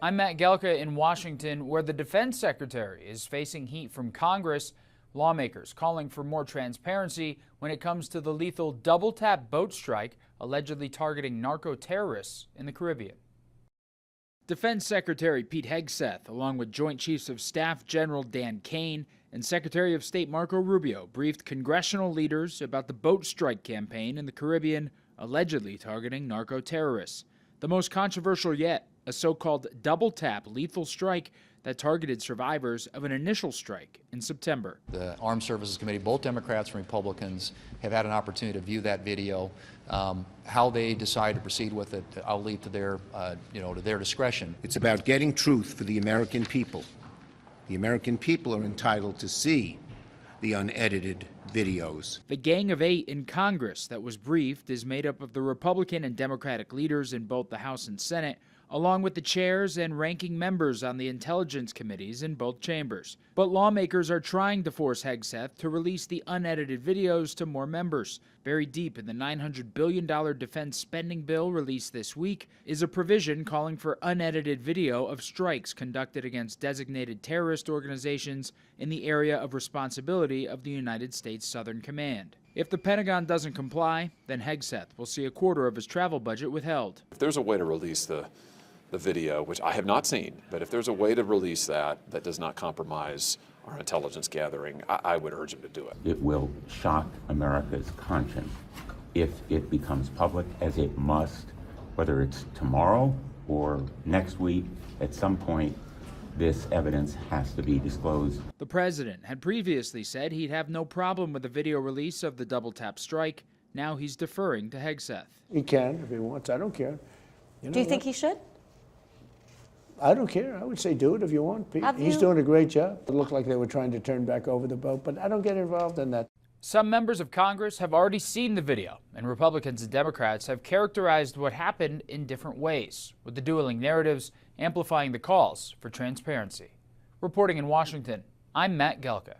I'm Matt Gelka in Washington, where the Defense Secretary is facing heat from Congress. Lawmakers calling for more transparency when it comes to the lethal double-tap boat strike allegedly targeting narco terrorists in the Caribbean. Defense Secretary Pete Hegseth, along with Joint Chiefs of Staff General Dan Kane and Secretary of State Marco Rubio, briefed congressional leaders about the boat strike campaign in the Caribbean allegedly targeting narco terrorists. The most controversial yet, a so-called double-tap lethal strike that targeted survivors of an initial strike in September. The Armed Services Committee, both Democrats and Republicans, have had an opportunity to view that video. How they decide to proceed with it, I'll leave to their, to their discretion. It's about getting truth for the American people. The American people are entitled to see the unedited videos. The Gang of Eight in Congress that was briefed is made up of the Republican and Democratic leaders in both the House and Senate, along with the chairs and ranking members on the intelligence committees in both chambers. But lawmakers are trying to force Hegseth to release the unedited videos to more members. Buried deep in the $900 billion defense spending bill released this week is a provision calling for unedited video of strikes conducted against designated terrorist organizations in the area of responsibility of the United States Southern Command. If the Pentagon doesn't comply, then Hegseth will see a quarter of his travel budget withheld. If there's a way to release the video, which I have not seen, but if there's a way to release that does not compromise our intelligence gathering, I would urge him to do it. It will shock America's conscience if it becomes public, as it must, whether it's tomorrow or next week. At some point, this evidence has to be disclosed. The president had previously said he'd have no problem with the video release of the double-tap strike. Now he's deferring to Hegseth. He can if he wants. I don't care. Do you think he should? I don't care. I would say do it if you want, Pete. He's doing a great job. It looked like they were trying to turn back over the boat, but I don't get involved in that. Some members of Congress have already seen the video, and Republicans and Democrats have characterized what happened in different ways, with the dueling narratives amplifying the calls for transparency. Reporting in Washington, I'm Matt Gelka.